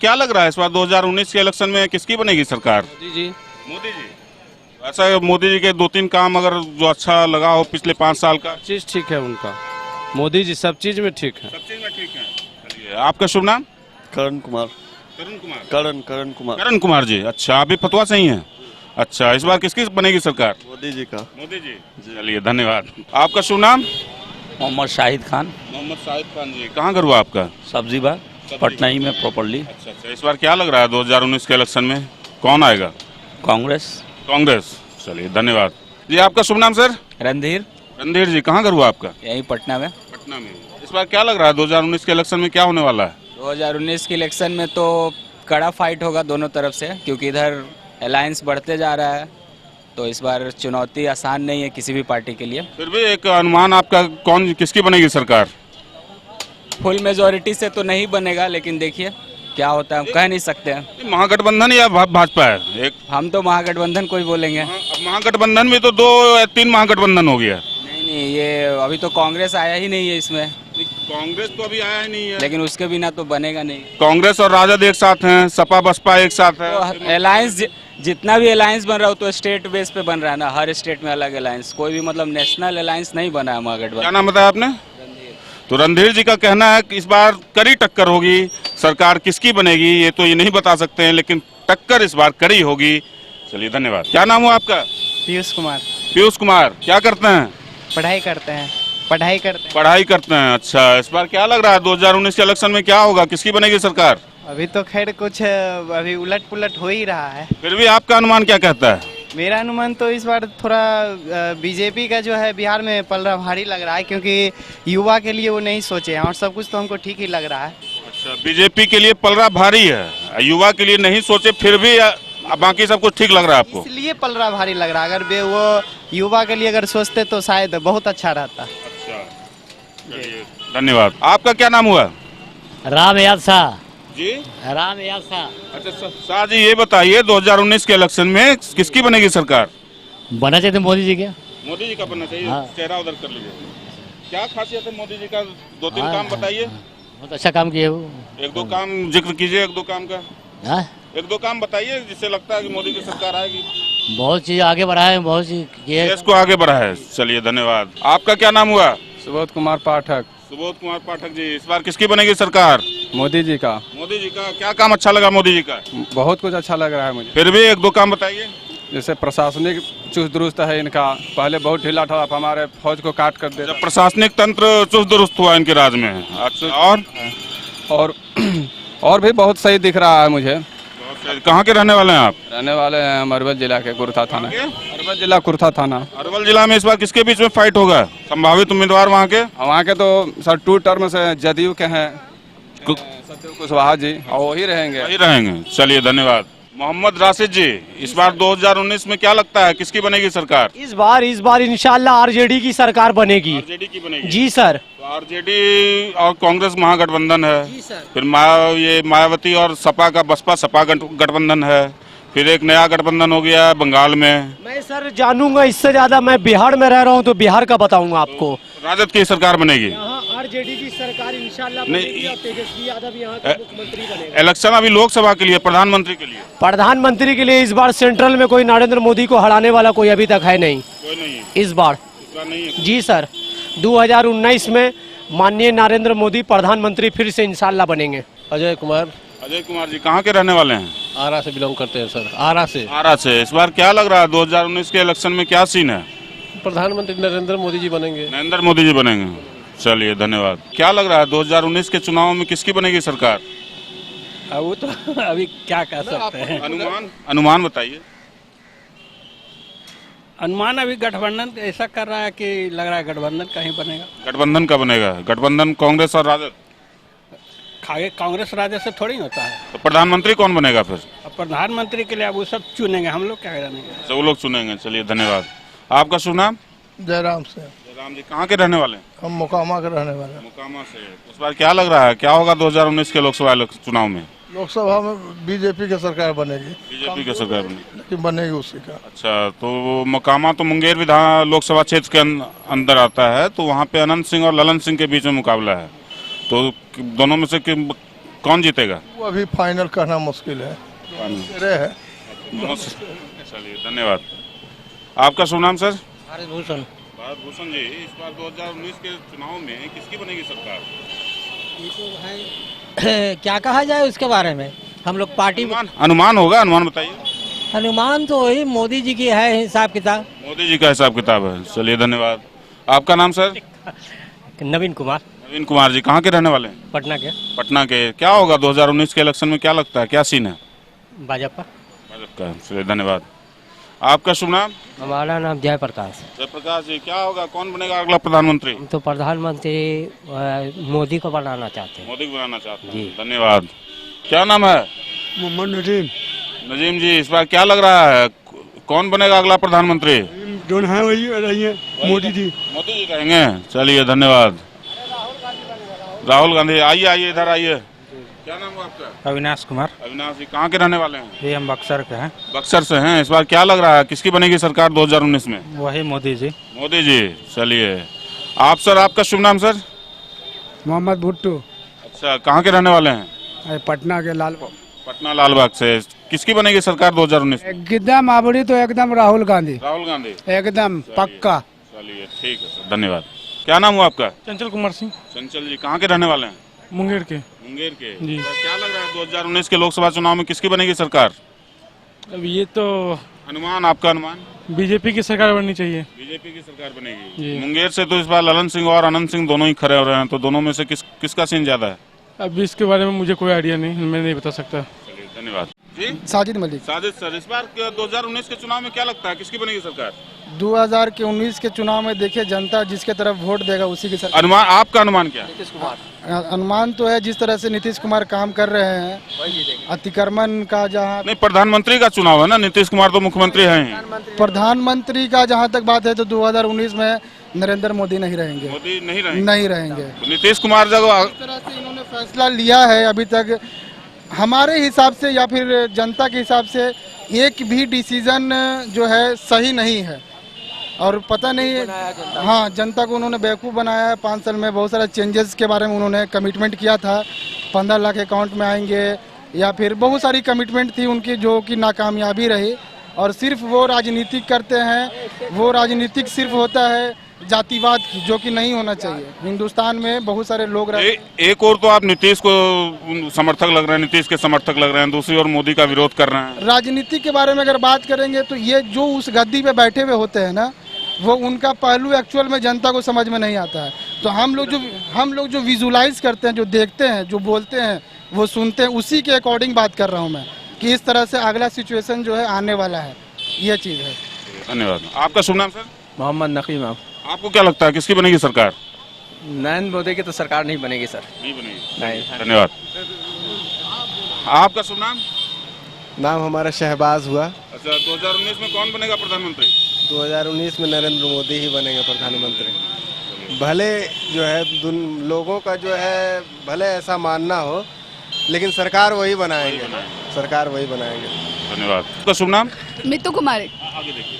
क्या लग रहा है इस बार 2019 के इलेक्शन में किसकी बनेगी सरकार? मोदी जी। मोदी जी। ऐसा मोदी जी के 2-3 काम अगर जो अच्छा लगा हो पिछले 5 साल का? चीज ठीक है उनका, मोदी जी सब चीज में ठीक है। सब चीज में ठीक है। चलिए, आपका शुभ नाम? करण कुमार। करण कुमार। करण कुमार। करण कुमार जी, अच्छा आप भी फतवा से ही हैं? अच्छा, इस बार किसकी बनेगी सरकार? मोदी जी का। मोदी जी। चलिए धन्यवाद। आपका शुभ नाम? मोहम्मद शाहिद खान। मोहम्मद शाहिद खान जी, कहाँ घर हुआ आपका? सब्जी बाग, पटना ही में प्रॉपर्ली। अच्छा अच्छा, इस बार क्या लग रहा है 2019 के इलेक्शन में कौन आएगा? कांग्रेस। कांग्रेस। चलिए धन्यवाद जी। आपका शुभ नाम सर? रणधीर। रणधीर जी, कहाँ घर हुआ आपका? यही पटना में। पटना में। इस बार क्या लग रहा है 2019 के इलेक्शन में क्या होने वाला है? 2019 के इलेक्शन में तो कड़ा फाइट होगा दोनों तरफ से, क्योंकि इधर अलायंस बढ़ते जा रहा है, तो इस बार चुनौती आसान नहीं है किसी भी पार्टी के लिए। फिर भी एक अनुमान आपका, कौन किसकी बनेगी सरकार? फुल मेजोरिटी से तो नहीं बनेगा, लेकिन देखिए क्या होता है, हम कह नहीं सकते हैं। महागठबंधन या भाजपा है एक? हम तो महागठबंधन को ही बोलेंगे। अब महागठबंधन में तो 2-3 महागठबंधन हो गया। नहीं नहीं, ये अभी तो कांग्रेस आया ही नहीं है इसमें। कांग्रेस तो अभी आया ही नहीं है। लेकिन उसके बिना तो बनेगा नहीं। कांग्रेस और राजद एक साथ हैं, सपा बसपा एक साथ है। तो अलायंस जितना भी अलायंस बन रहा हो तो स्टेट बेस पे बन रहा है ना, हर स्टेट में अलग अलायंस, कोई भी मतलब नेशनल अलायंस नहीं बना है महागठबंधन। क्या नाम बताया आपने? तो रणधीर जी का कहना है कि इस बार कड़ी टक्कर होगी, सरकार किसकी बनेगी ये तो ये नहीं बता सकते हैं, लेकिन टक्कर इस बार कड़ी होगी। चलिए धन्यवाद। क्या नाम हुआ आपका? पीयूष कुमार। पीयूष कुमार, क्या करते हैं? पढ़ाई करते हैं। पढ़ाई करते हैं। पढ़ाई करते हैं। अच्छा, इस बार क्या लग रहा है 2019 के इलेक्शन में क्या होगा, किसकी बनेगी सरकार? अभी तो खैर कुछ अभी उलट पुलट हो ही रहा है। फिर भी आपका अनुमान क्या कहता है? मेरा अनुमान तो इस बार थोड़ा बीजेपी का जो है बिहार में पलड़ा भारी लग रहा है, क्योंकि युवा के लिए वो नहीं सोचे हैं और सब कुछ तो हमको ठीक ही लग रहा है। अच्छा, बीजेपी के लिए पलड़ा भारी है, युवा के लिए नहीं सोचे, फिर भी बाकी सब कुछ ठीक लग रहा है आपको? इसलिए पलड़ा भारी लग रहा है। अगर वो युवा के लिए अगर सोचते तो शायद बहुत अच्छा रहता। अच्छा, चलिए धन्यवाद। आपका क्या नाम हुआ? राम याद शाह जी। राम याद शाह। अच्छा शाह जी, ये बताइए 2019 के इलेक्शन में किसकी बनेगी सरकार? बनना चाहिए मोदी जी के। मोदी जी का बनना चाहिए। हाँ। चेहरा उधर कर लीजिए। क्या खासियत है मोदी जी का? 2-3 काम बताइए। बहुत अच्छा काम किए वो। 1-2 काम जिक्र कीजिए, 1-2 काम का। हाँ? 1-2 काम बताइए जिससे लगता है कि मोदी की सरकार आएगी। बहुत चीज आगे बढ़ा है, बहुत चीज किए। देश को आगे बढ़ा है। चलिए धन्यवाद। आपका क्या नाम हुआ? सुबोध कुमार पाठक। सुबोध कुमार पाठक जी, इस बार किसकी बनेगी सरकार? मोदी जी का। मोदी जी का। क्या काम अच्छा लगा मोदी जी का? बहुत कुछ अच्छा लग रहा है मुझे। फिर भी 1-2 काम बताइए। जैसे प्रशासनिक चुस्त दुरुस्त है इनका, पहले बहुत ढीला था, अब हमारे फौज को काट कर दे। जब प्रशासनिक तंत्र चुस्त दुरुस्त हुआ इनके राज में। अच्छा, और भी बहुत सही दिख रहा है मुझे। कहाँ के रहने वाले हैं आप? रहने वाले हैं हम अरवल जिला के कुर्था थाना। कहाँ अरवल जिला कुर्था थाना। अरवल जिला में इस बार किसके बीच में फाइट होगा? संभावित उम्मीदवार वहाँ के? वहाँ के तो सर 2 टर्म से जदयू के हैं सत्यदेव कुशवाहा जी, और वही रहेंगे। वही रहेंगे। चलिए धन्यवाद। मोहम्मद राशिद जी, इस बार 2019 में क्या लगता है किसकी बनेगी सरकार? इस बार इंशाल्लाह आरजेडी की सरकार बनेगी। आरजेडी की बनेगी। जी सर। तो आरजेडी और कांग्रेस महागठबंधन है। जी सर। फिर ये मायावती और सपा का बसपा सपा गठबंधन है। फिर एक नया गठबंधन हो गया है बंगाल में। मैं सर जानूंगा इससे ज्यादा, मैं बिहार में रह रहा हूँ तो बिहार का बताऊंगा आपको। राजद की सरकार बनेगी। यहाँ आरजेडी की सरकार इंशाल्लाह नहीं, बनेगी और तेजस्वी यादव यहाँ का मुख्यमंत्री बनेगा। इलेक्शन अभी लोकसभा के लिए, प्रधानमंत्री के लिए। प्रधानमंत्री के लिए इस बार सेंट्रल में कोई नरेंद्र मोदी को हराने वाला कोई अभी तक है नहीं। कोई नहीं है इस बार नहीं है। जी सर, 2019 में माननीय नरेंद्र मोदी प्रधानमंत्री फिर से इंशाल्लाह बनेंगे। अजय कुमार। अजय कुमार जी, कहाँ के रहने वाले हैं? आरा से बिलोंग करते हैं सर। आरा से। आरा से। इस बार क्या लग रहा है 2019 के इलेक्शन में क्या सीन है? प्रधानमंत्री नरेंद्र मोदी जी बनेंगे। नरेंद्र मोदी जी बनेंगे। चलिए धन्यवाद। क्या लग रहा है 2019 के चुनाव में किसकी बनेगी सरकार? वो तो अभी क्या कह सकते हैं। अनुमान बताइए। अनुमान अभी गठबंधन ऐसा कर रहा है कि लग रहा है गठबंधन का ही बनेगा। गठबंधन का बनेगा? गठबंधन कांग्रेस और राजद? कांग्रेस राजद से थोड़ी होता है। तो प्रधानमंत्री कौन बनेगा फिर? अब प्रधानमंत्री के लिए अब वो सब चुनेंगे, हम लोग क्या करेंगे। सब लोग चुनेंगे। चलिए धन्यवाद। आपका शुभ नाम? जयराम से। जयराम जी, कहाँ के रहने वाले हैं? हम मोकामा के रहने वाले हैं। मोकामा से। इस बार क्या लग रहा है क्या होगा 2019 के लोकसभा चुनाव में? लोकसभा में बीजेपी की सरकार बनेगी। बीजेपी की सरकार बनेगी, लेकिन बनेगी उसी का। अच्छा, तो मोकामा तो मुंगेर लोकसभा क्षेत्र के अंदर आता है, तो वहाँ पे अनंत सिंह और ललन सिंह के बीच में मुकाबला है। तो दोनों में से कौन जीतेगा? वो अभी फाइनल कहना मुश्किल है। तेरे है। चलिए धन्यवाद। आपका शुभ नाम सर? भारत भूषण। भारत भूषण जी, इस बार 2019 के चुनाव में किसकी बनेगी सरकार? क्या कहा जाए उसके बारे में, हम लोग पार्टी अनुमान होगा, अनुमान बताइए। अनुमान तो वही मोदी जी की है हिसाब किताब। मोदी जी का हिसाब किताब है। चलिए धन्यवाद। आपका नाम सर? नवीन कुमार। नवीन कुमार जी, कहाँ के रहने वाले हैं? पटना के। पटना के। क्या होगा 2019 के इलेक्शन में, क्या लगता है, क्या सीन है? भाजपा। भाजपा का। चलिए धन्यवाद। आपका शुभ नाम? हमारा नाम जयप्रकाश। जयप्रकाश जी, क्या होगा, कौन बनेगा अगला प्रधानमंत्री? हम तो प्रधानमंत्री मोदी को बनाना चाहते हैं। मोदी को बनाना चाहते हैं। जी। धन्यवाद। क्या नाम है? मोहम्मद नजीम। नजीम जी, इस बार क्या लग रहा है, कौन बनेगा अगला प्रधानमंत्री? जो है वही रहिए, मोदी जी। मोदी जी रहेंगे। चलिए धन्यवाद। राहुल गांधी। आइए आइए, इधर आइए। क्या नाम है आपका? अविनाश कुमार। अविनाश जी, कहाँ के रहने वाले हैं? ये हम बक्सर के हैं। बक्सर से हैं। इस बार क्या लग रहा है, किसकी बनेगी सरकार 2019 में? वही मोदी जी। मोदी जी। चलिए। आप सर, आपका शुभ नाम सर? मोहम्मद भुट्टू। अच्छा, कहाँ के रहने वाले हैं? पटना के लालबाग। पटना लालबाग से। किसकी बनेगी सरकार 2019? एकदम आबड़ी तो एकदम राहुल गांधी। राहुल गांधी। एकदम पक्का। चलिए ठीक है सर, धन्यवाद। क्या नाम हुआ आपका? चंचल कुमार सिंह। चंचल जी, कहाँ के रहने वाले हैं? मुंगेर के। मुंगेर के जी। तो क्या लग रहा है 2019 के लोकसभा चुनाव में किसकी बनेगी सरकार? अब ये तो अनुमान, आपका अनुमान? बीजेपी की सरकार बननी चाहिए। बीजेपी की सरकार बनेगी। जी। मुंगेर से तो इस बार ललन सिंह और अनंत सिंह दोनों ही खड़े हो रहे हैं, तो दोनों में से किसका सीन ज्यादा है? अब इसके बारे में मुझे कोई आइडिया नहीं, मैं नहीं बता सकता। चलिए धन्यवाद जी। साजिद मलिक। साजिद सर, इस बार 2019 के चुनाव में क्या लगता है, किसकी बनेगी सरकार? 2019 के चुनाव में देखिए, जनता जिसके तरफ वोट देगा उसी की सरकार। अनुमान, आपका अनुमान क्या है? नीतीश कुमार। अनुमान तो है जिस तरह से नीतीश कुमार काम कर रहे हैं, अतिक्रमण का जहाँ नहीं, प्रधानमंत्री का चुनाव है ना, नीतीश कुमार तो मुख्यमंत्री हैं। प्रधानमंत्री का जहाँ तक बात है तो 2019 में नरेंद्र मोदी नहीं रहेंगे। मोदी नहीं रहेंगे। नहीं रहेंगे। नीतीश कुमार जब जिस तरह से इन्होंने फैसला लिया है अभी तक, हमारे हिसाब से या फिर जनता के हिसाब से एक भी डिसीजन जो है सही नहीं है, और पता नहीं, हाँ, जनता को उन्होंने बेवकूफ़ बनाया है। 5 साल में बहुत सारा चेंजेस के बारे में उन्होंने कमिटमेंट किया था, 15 लाख अकाउंट में आएंगे, या फिर बहुत सारी कमिटमेंट थी उनकी जो कि नाकामयाबी रही। और सिर्फ वो राजनीतिक करते हैं, वो राजनीतिक सिर्फ होता है जातिवाद की, जो कि नहीं होना चाहिए। हिंदुस्तान में बहुत सारे लोग एक और तो आप नीतीश को समर्थक लग रहे हैं, नीतीश के समर्थक लग रहे हैं, दूसरी ओर मोदी का विरोध कर रहे हैं। राजनीति के बारे में अगर बात करेंगे तो ये जो उस गद्दी पे बैठे हुए होते हैं ना, वो उनका पहलू एक्चुअल में जनता को समझ में नहीं आता है। तो हम लोग जो विजुलाइज करते हैं, जो देखते हैं, जो बोलते हैं, वो सुनते हैं, उसी के अकॉर्डिंग बात कर रहा हूँ मैं कि इस तरह से अगला सिचुएशन जो है आने वाला है, ये चीज़ है। धन्यवाद। आपका शुभ नाम सर? मोहम्मद नकीम। आपको क्या लगता है, किसकी बनेगी सरकार? नरेंद्र मोदी की तो सरकार नहीं बनेगी सर। नहीं बनेगी। नहीं। धन्यवाद। आपका शुभ नाम? नाम हमारा शहबाज हुआ। अच्छा, 2019 में कौन बनेगा प्रधानमंत्री? 2019 में नरेंद्र मोदी ही बनेंगे प्रधानमंत्री। भले जो है लोगों का जो है भले ऐसा मानना हो, लेकिन सरकार वही बनाएंगे। सरकार वही बनाएंगे। धन्यवाद। आपका शुभ नाम? मितू कुमारी। आगे देखिए।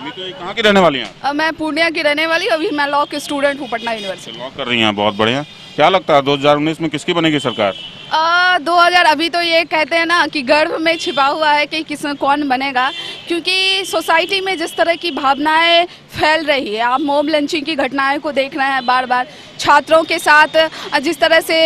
मितू, कहाँ की रहने वाली हैं? मैं पूर्णिया की रहने वाली, अभी मैं लॉ की स्टूडेंट हूँ पटना यूनिवर्सिटी। लॉ कर रही हैं, बहुत बढ़िया। क्या लगता है 2019 में किसकी बनेगी सरकार? 2000 अभी तो ये कहते हैं ना कि गर्भ में छिपा हुआ है कि कौन बनेगा, क्योंकि सोसाइटी में जिस तरह की भावनाएं फैल रही है, आप मॉब लिंचिंग की घटनाएं को देख रहे हैं बार बार, छात्रों के साथ जिस तरह से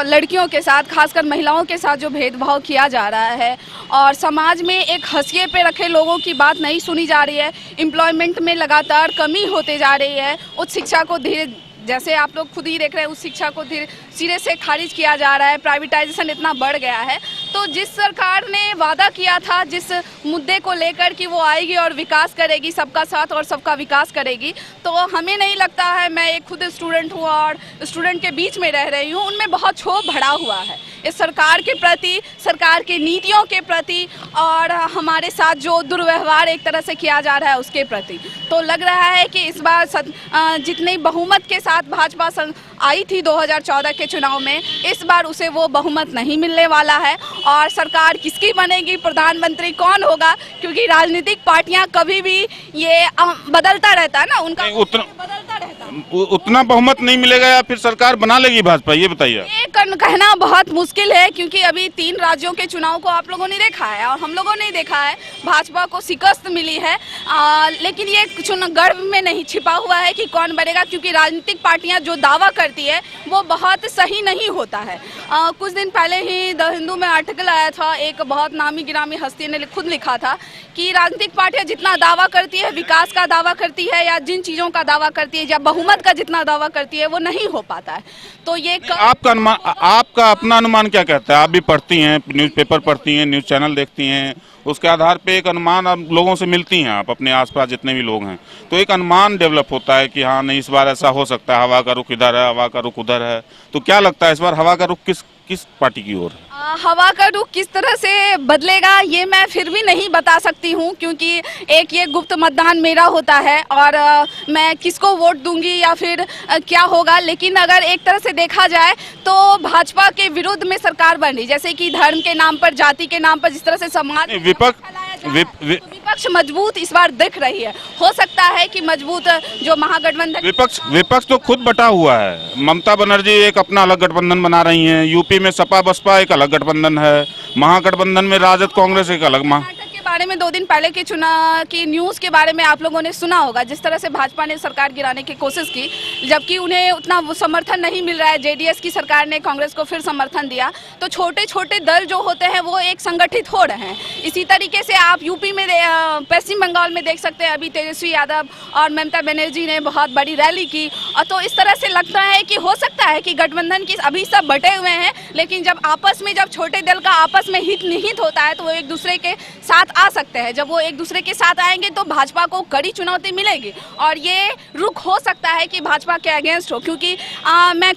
लड़कियों के साथ, खासकर महिलाओं के साथ जो भेदभाव किया जा रहा है, और समाज में एक हंसिए पे रखे लोगों की बात नहीं सुनी जा रही है, एम्प्लॉयमेंट में लगातार कमी होते जा रही है, उच्च शिक्षा को धीरे, जैसे आप लोग खुद ही देख रहे हैं, उस शिक्षा को धीरे सिरे से खारिज किया जा रहा है, प्राइवेटाइजेशन इतना बढ़ गया है। तो जिस सरकार ने वादा किया था, जिस मुद्दे को लेकर कि वो आएगी और विकास करेगी, सबका साथ और सबका विकास करेगी, तो हमें नहीं लगता है, मैं एक खुद स्टूडेंट हूँ और स्टूडेंट के बीच में रह रही हूँ, उनमें बहुत क्षोभ भरा हुआ है इस सरकार के प्रति, सरकार की नीतियों के प्रति, और हमारे साथ जो दुर्व्यवहार एक तरह से किया जा रहा है उसके प्रति। तो लग रहा है कि इस बार जितनी बहुमत के साथ भाजपा आई थी 2014 के चुनाव में, इस बार उसे वो बहुमत नहीं मिलने वाला है। और सरकार किसकी बनेगी, प्रधानमंत्री कौन होगा, क्योंकि राजनीतिक पार्टियां कभी भी ये बदलता रहता है ना, उनका बदलता रहता है। उतना बहुमत नहीं मिलेगा या फिर सरकार बना लेगी भाजपा, ये बताइए। ये कहना बहुत मुश्किल है क्योंकि अभी 3 राज्यों के चुनाव को आप लोगों ने देखा है और हम लोगों ने देखा है, भाजपा को शिकस्त मिली है। लेकिन ये गर्व में नहीं छिपा हुआ है कि कौन बनेगा, क्योंकि राजनीतिक पार्टियां जो दावा करती है वो बहुत सही नहीं होता है। कुछ दिन पहले ही द हिंदू में आर्टिकल आया था, एक बहुत नामी गिरामी हस्ती ने खुद लिखा था कि राजनीतिक पार्टियां जितना दावा करती है, विकास का दावा करती है या जिन चीज़ों का दावा करती है या बहुमत का जितना दावा करती है, वो नहीं हो पाता है। तो ये आपका अनुमान, आपका अपना अनुमान क्या कहता है? आप भी पढ़ती हैं, न्यूज़पेपर पढ़ती हैं, न्यूज़ चैनल देखती हैं, उसके आधार पे एक अनुमान आप लोगों से मिलती हैं, आप अपने आसपास जितने भी लोग हैं, तो एक अनुमान डेवलप होता है कि हाँ नहीं इस बार ऐसा हो सकता है, हवा का रुख इधर है, हवा का रुख उधर है। तो क्या लगता है इस बार हवा का रुख किस पार्टी की ओर है? हवा का रुख किस तरह से बदलेगा ये मैं फिर भी नहीं बता सकती हूँ, क्योंकि एक ये गुप्त मतदान मेरा होता है और मैं किसको वोट दूंगी या फिर क्या होगा। लेकिन अगर एक तरह से देखा जाए तो भाजपा के विरुद्ध में सरकार बन रही, जैसे कि धर्म के नाम पर, जाति के नाम पर जिस तरह से समाज विपक्ष मजबूत इस बार दिख रही है। हो सकता है कि मजबूत जो महागठबंधन विपक्ष तो खुद बटा हुआ है। ममता बनर्जी एक अपना अलग गठबंधन बना रही हैं, यूपी में सपा बसपा एक अलग गठबंधन है, महागठबंधन में राजद कांग्रेस एक अलग। के बारे में 2 दिन पहले के चुनाव की न्यूज़ के बारे में आप लोगों ने सुना होगा, जिस तरह से भाजपा ने सरकार गिराने की कोशिश की, जबकि उन्हें उतना समर्थन नहीं मिल रहा है। जेडीएस की सरकार ने कांग्रेस को फिर समर्थन दिया। तो छोटे छोटे दल जो होते हैं वो एक संगठित हो रहे हैं। इसी तरीके से आप यूपी में, पश्चिम बंगाल में देख सकते हैं, अभी तेजस्वी यादव और ममता बनर्जी ने बहुत बड़ी रैली की। और तो इस तरह से लगता है कि हो सकता है कि गठबंधन की अभी सब बटे हुए हैं, लेकिन जब आपस में, जब छोटे दल का आपस में हित निहित होता है तो वो एक दूसरे के साथ आ सकते हैं। जब वो एक दूसरे के साथ आएंगे तो भाजपा को कड़ी चुनौती मिलेगी और ये रुख हो सकता है कि भाजपा के अगेंस्ट हो। क्योंकि मैं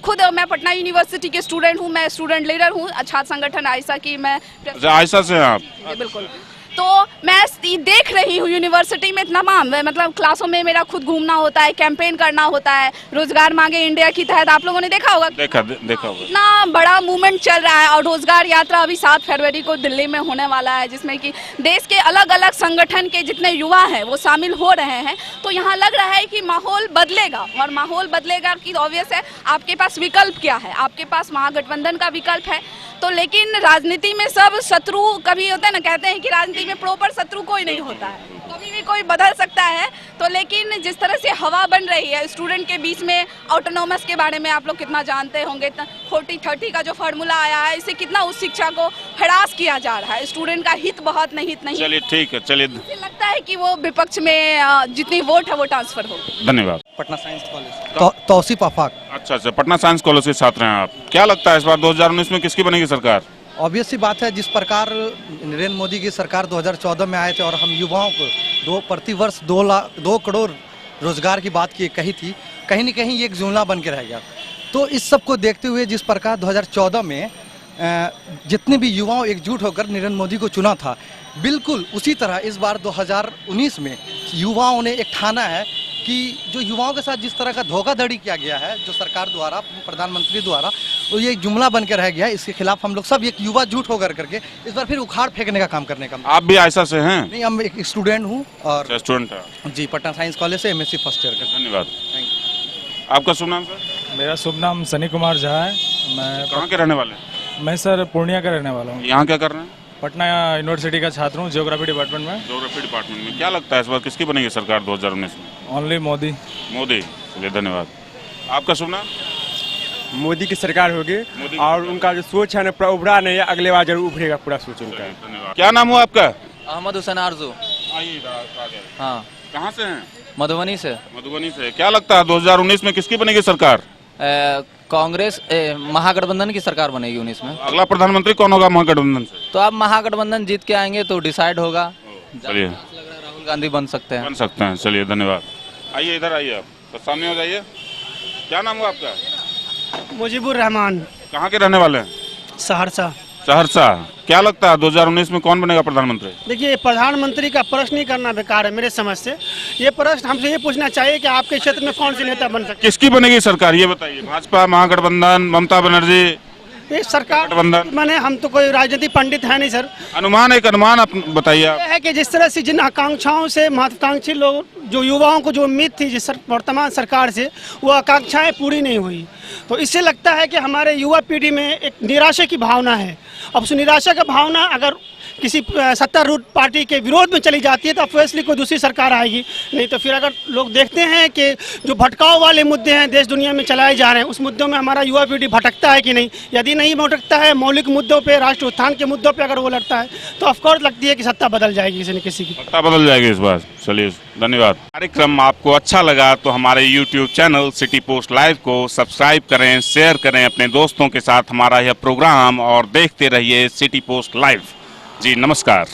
पटना यूनिवर्सिटी के स्टूडेंट हूँ, मैं स्टूडेंट लीडर हूँ छात्र संगठन आयसा की। मैं आयसा से आप? बिल्कुल। तो मैं देख रही हूँ यूनिवर्सिटी में तमाम, मतलब क्लासों में मेरा खुद घूमना होता है, कैंपेन करना होता है, रोजगार मांगे इंडिया की तहत आप लोगों ने देखा होगा, देखा होगा, इतना बड़ा मूवमेंट चल रहा है। और रोजगार यात्रा अभी 7 फरवरी को दिल्ली में होने वाला है, जिसमें कि देश के अलग अलग संगठन के जितने युवा हैं वो शामिल हो रहे हैं। तो यहाँ लग रहा है कि माहौल बदलेगा, और माहौल बदलेगा कि ऑब्वियस है आपके पास विकल्प क्या है, आपके पास महागठबंधन का विकल्प है। तो लेकिन राजनीति में सब शत्रु कभी होता है ना, कहते हैं कि राजनीति में प्रॉपर शत्रु कोई नहीं होता है, कभी भी कोई बदल सकता है। तो लेकिन जिस तरह से हवा बन रही है स्टूडेंट के बीच में, ऑटोनॉमस के बारे में आप लोग कितना जानते होंगे, 40-30 का जो फार्मूला आया है, इससे कितना उस शिक्षा को हरास किया जा रहा है। स्टूडेंट का हित बहुत नहीं। चलिए ठीक है, चलिए लगता है कि वो विपक्ष में जितनी वोट है वो ट्रांसफर हो। धन्यवाद। पटना साइंस कॉलेज तौसीफ आफाक। अच्छा, पटना साइंस कॉलेज के छात्र हैं आप। क्या लगता है इस बार 2019 में किसकी बनेगी सरकार? ऑब्वियस सी बात है, जिस प्रकार नरेंद्र मोदी की सरकार 2014 में आए थे और हम युवाओं को प्रतिवर्ष 2 करोड़ रोजगार की बात कही थी, कहीं न कहीं ये एक जुमला बन के रह गया। तो इस सब को देखते हुए जिस प्रकार 2014 में जितने भी युवाओं एकजुट होकर नरेंद्र मोदी को चुना था, बिल्कुल उसी तरह इस बार 2019 में युवाओं ने एक ठाना है कि जो युवाओं के साथ जिस तरह का धोखाधड़ी किया गया है जो सरकार द्वारा, प्रधानमंत्री द्वारा, तो ये जुमला बन के रह गया है। इसके खिलाफ हम लोग सब एक युवा जुट होकर करके इस बार फिर उखाड़ फेंकने का काम करने का। आप भी आयसा से हैं? नहीं, हम एक स्टूडेंट हूँ और स्टूडेंट है जी, पटना साइंस कॉलेज से MSc फर्स्ट ईयर का। धन्यवाद। आपका शुभ नाम सर? मेरा शुभ नाम सनी कुमार झा है। मैं कहाँ के रहने वाले? मैं सर पूर्णिया का रहने वाला हूँ। यहाँ क्या कर रहे हैं? पटना यूनिवर्सिटी का छात्र हूँ, ज्योग्राफी डिपार्टमेंट में। ज्योग्राफी डिपार्टमेंट में। क्या लगता है इस बार किसकी बनेगी सरकार 2019 में? ओनली मोदी। मोदी। चलिए धन्यवाद। आपका शुभ नाम? मोदी की सरकार होगी और उनका जो सोच है ना पूरा उभरा नहीं है, अगले बार जरूर उभरेगा पूरा सोच उनका। धन्यवाद। क्या नाम हुआ आपका? अहमद हुसैन आरजू। हाँ। कहाँ से हैं? मधुबनी से। मधुबनी से। क्या लगता है 2019 में किसकी बनेगी सरकार? कांग्रेस महागठबंधन की सरकार बनेगी 19 में। अगला प्रधानमंत्री कौन होगा महागठबंधन से? तो अब महागठबंधन जीत के आएंगे तो डिसाइड होगा। चलिए, राहुल गांधी बन सकते हैं। बन सकते हैं। चलिए धन्यवाद। आइए इधर आइए, आप तो सामने हो जाइए। क्या नाम हुआ आपका? मुजीबुर रहमान। कहाँ के रहने वाले हैं? सहरसा। सहरसा। क्या लगता है 2019 में कौन बनेगा प्रधानमंत्री? देखिए, प्रधानमंत्री का प्रश्न ही करना बेकार है मेरे समझ से। ये प्रश्न हमसे ये पूछना चाहिए कि आपके क्षेत्र में कौन से नेता बन सकते। किसकी बनेगी सरकार ये बताइए? भाजपा, महागठबंधन, ममता बनर्जी? ये सरकार मैंने, हम तो कोई राजनीतिक पंडित है नहीं सर। अनुमान, एक अनुमान आप बताइए। है कि जिस तरह से जिन आकांक्षाओं से महत्वाकांक्षी लोग जो युवाओं को जो उम्मीद थी जिस वर्तमान सरकार से, वो आकांक्षाएं पूरी नहीं हुई। तो इससे लगता है कि हमारे युवा पीढ़ी में एक निराशा की भावना है। अब उस निराशा का भावना अगर किसी सत्तारूढ़ पार्टी के विरोध में चली जाती है तो ऑब्वियसली कोई दूसरी सरकार आएगी, नहीं तो फिर अगर लोग देखते हैं कि जो भटकाव वाले मुद्दे हैं देश दुनिया में चलाए जा रहे हैं, उस मुद्दों में हमारा युवा पीढ़ी भटकता है कि नहीं। यदि नहीं भटकता है, मौलिक मुद्दों पे, राष्ट्र उत्थान के मुद्दों पे अगर वो लड़ता है तो ऑफकोर्स लगती है कि सत्ता बदल जाएगी किसी न किसी की। सत्ता बदल जाएगी इस बार। चलिए, धन्यवाद। कार्यक्रम आपको अच्छा लगा तो हमारे YouTube channel city post live को सब्सक्राइब करें, शेयर करें अपने दोस्तों के साथ हमारा यह प्रोग्राम और देखते रहिए सिटी पोस्ट लाइव। जी नमस्कार।